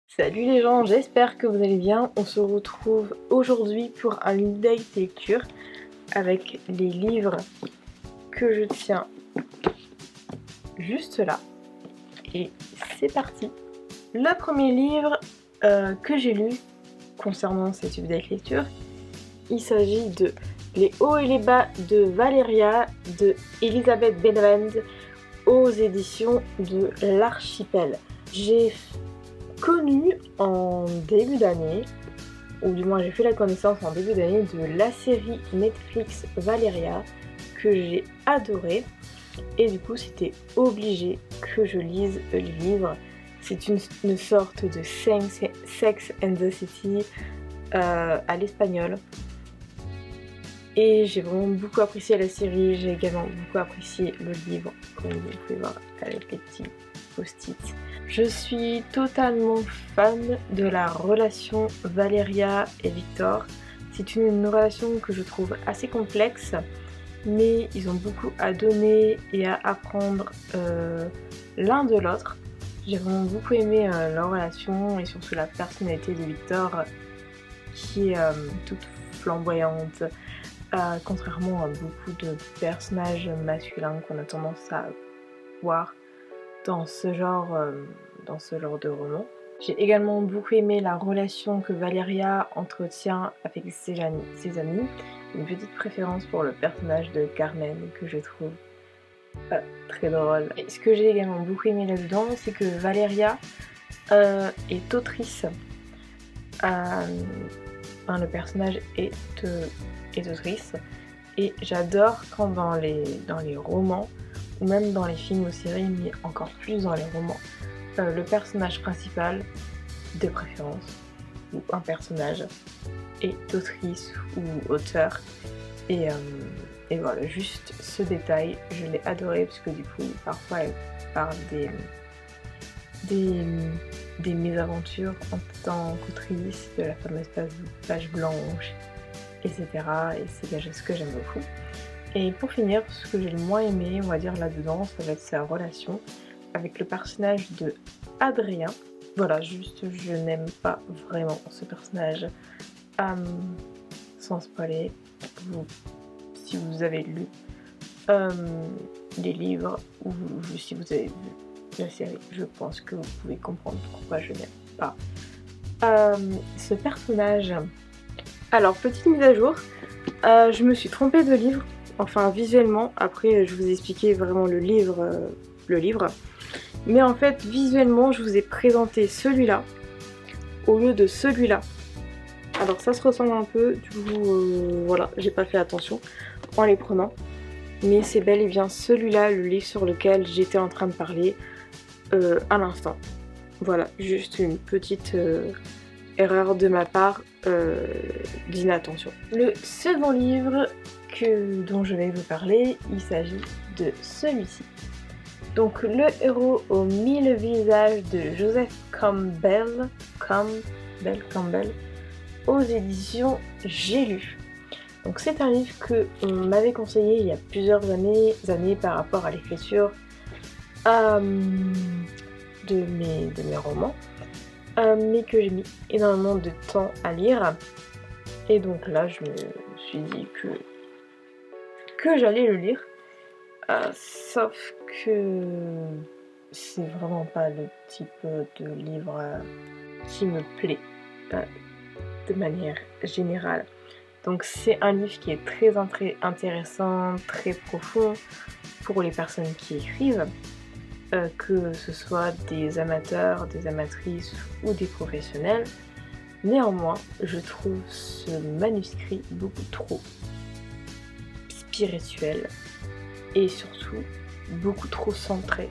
Salut les gens, j'espère que vous allez bien. On se retrouve aujourd'hui pour un update lecture avec les livres que je tiens juste là. Et c'est parti. Le premier livre que j'ai lu concernant cette update lecture, il s'agit de Les hauts et les bas de Valéria de Elisabeth Benavent aux éditions de l'Archipel. J'ai connu en début d'année, ou du moins j'ai fait la connaissance en début d'année de la série Netflix Valéria que j'ai adoré, et du coup c'était obligé que je lise le livre. C'est une sorte de Sex and the City à l'espagnol, et j'ai vraiment beaucoup apprécié la série. J'ai également beaucoup apprécié le livre, comme vous pouvez voir avec les petits post-it. Je suis totalement fan de la relation Valéria et Victor. C'est une relation que je trouve assez complexe, mais ils ont beaucoup à donner et à apprendre l'un de l'autre. J'ai vraiment beaucoup aimé leur relation, et surtout la personnalité de Victor qui est toute flamboyante, contrairement à beaucoup de personnages masculins qu'on a tendance à voir dans ce genre de roman. J'ai également beaucoup aimé la relation que Valéria entretient avec ses amis. Une petite préférence pour le personnage de Carmen que je trouve très drôle. Et ce que j'ai également beaucoup aimé là-dedans, c'est que Valéria est autrice. Le personnage est autrice, et j'adore quand dans les romans, ou même dans les films ou séries, mais encore plus dans les romans, le personnage principal, de préférence, ou un personnage, est autrice ou auteur. Et voilà, juste ce détail, je l'ai adoré, parce que du coup, parfois elle parle des mésaventures en tant qu'autrice, de la fameuse page blanche, etc. Et c'est quelque chose que j'aime beaucoup. Et pour finir, ce que j'ai le moins aimé, on va dire là-dedans, ça va être sa relation avec le personnage de Adrien. Voilà, juste je n'aime pas vraiment ce personnage. Sans spoiler, si vous avez lu les livres, ou si vous avez vu la série, je pense que vous pouvez comprendre pourquoi je n'aime pas ce personnage. Alors, petite mise à jour, je me suis trompée de livre, enfin visuellement. Après je vous ai expliqué vraiment le livre. Mais en fait visuellement je vous ai présenté celui-là au lieu de celui-là. Alors ça se ressemble un peu, du coup voilà, j'ai pas fait attention en les prenant. Mais c'est bel et bien celui-là, le livre sur lequel j'étais en train de parler à l'instant. Voilà, juste une petite erreur de ma part d'inattention. Le second livre dont je vais vous parler, il s'agit de celui-ci. Donc Le héros aux 1000 visages de Joseph Campbell aux éditions J'ai lu. Donc c'est un livre que on m'avait conseillé il y a plusieurs années par rapport à l'écriture de mes romans, mais que j'ai mis énormément de temps à lire. Et donc là je me suis dit que j'allais le lire. Sauf que c'est vraiment pas le type de livre qui me plaît de manière générale. Donc c'est un livre qui est très intéressant, très profond pour les personnes qui écrivent, que ce soit des amateurs, des amatrices ou des professionnels. Néanmoins, je trouve ce manuscrit beaucoup trop spirituel, et surtout beaucoup trop centré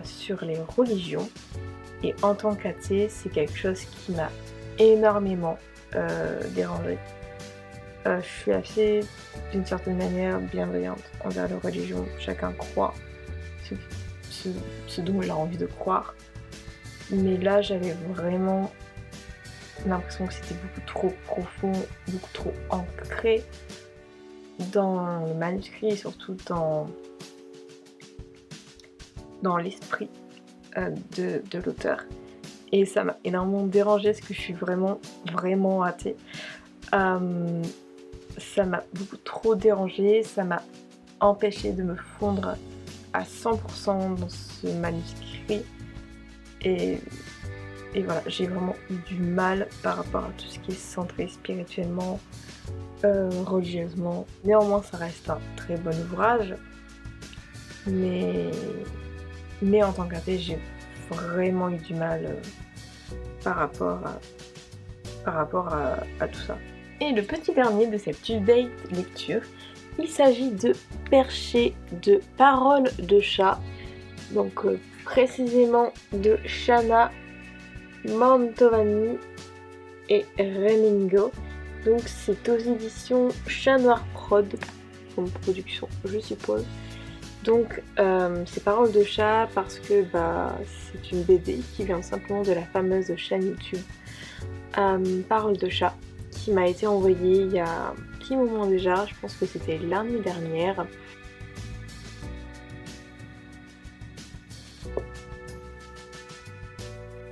sur les religions. Et en tant qu'athée, c'est quelque chose qui m'a énormément dérangée. Je suis assez, d'une certaine manière, bienveillante envers les religions. Chacun croit ce dont il a envie de croire. Mais là, j'avais vraiment l'impression que c'était beaucoup trop profond, beaucoup trop ancré dans le manuscrit, et surtout dans l'esprit de l'auteur. et ça m'a énormément dérangée parce que je suis vraiment hâtée. Ça m'a beaucoup trop dérangée, ça m'a empêché de me fondre à 100% dans ce manuscrit et voilà, j'ai vraiment eu du mal par rapport à tout ce qui est centré spirituellement, religieusement. Néanmoins, ça reste un très bon ouvrage, mais en tant qu'athée, j'ai vraiment eu du mal par rapport à tout ça. Et le petit dernier de cette update lecture, il s'agit de Perché de Paroles de chat, donc précisément de Shana Mantovani et Remingo. Donc c'est aux éditions Chat Noir Prod, comme production je suppose. Donc c'est Paroles de chat parce que c'est une BD qui vient simplement de la fameuse chaîne YouTube Paroles de chat, qui m'a été envoyée il y a un petit moment déjà, je pense que c'était l'année dernière.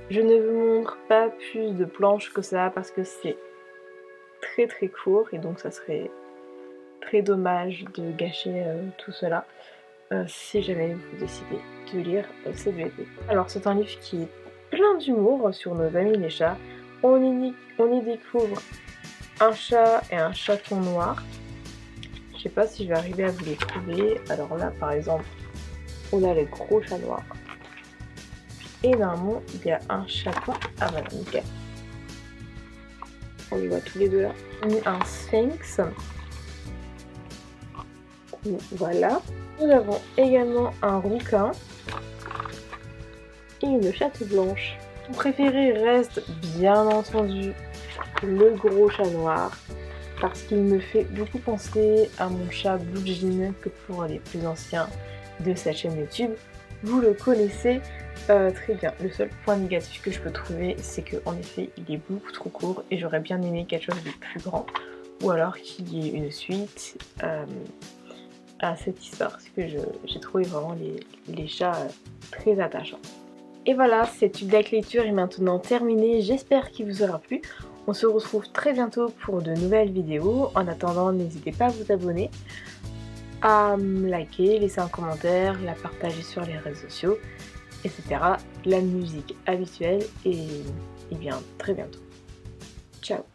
Je ne vous montre pas plus de planches que ça parce que c'est très court et donc ça serait très dommage de gâcher tout cela si jamais vous décidez de lire cette BD. Alors c'est un livre qui est plein d'humour sur nos amis les chats. On y découvre un chat et un chaton noir. Je sais pas si je vais arriver à vous les trouver. Alors là par exemple, on a le gros chat noir. Et normalement, il y a un chaton. Ah voilà, nickel. On les voit tous les deux là. Un sphinx. Voilà. Nous avons également un rouquin. Et une chatte blanche. Mon préféré reste bien entendu le gros chat noir. Parce qu'il me fait beaucoup penser à mon chat Blue Jean, que pour les plus anciens de sa chaîne YouTube, vous le connaissez très bien. Le seul point négatif que je peux trouver, c'est qu'en effet, il est beaucoup trop court et j'aurais bien aimé quelque chose de plus grand. Ou alors qu'il y ait une suite à cette histoire, parce que j'ai trouvé vraiment les chats très attachants. Et voilà, cette update lecture est maintenant terminée. J'espère qu'il vous aura plu. On se retrouve très bientôt pour de nouvelles vidéos. En attendant, n'hésitez pas à vous abonner, à me liker, laisser un commentaire, la partager sur les réseaux sociaux, etc. La musique habituelle et bien très bientôt. Ciao.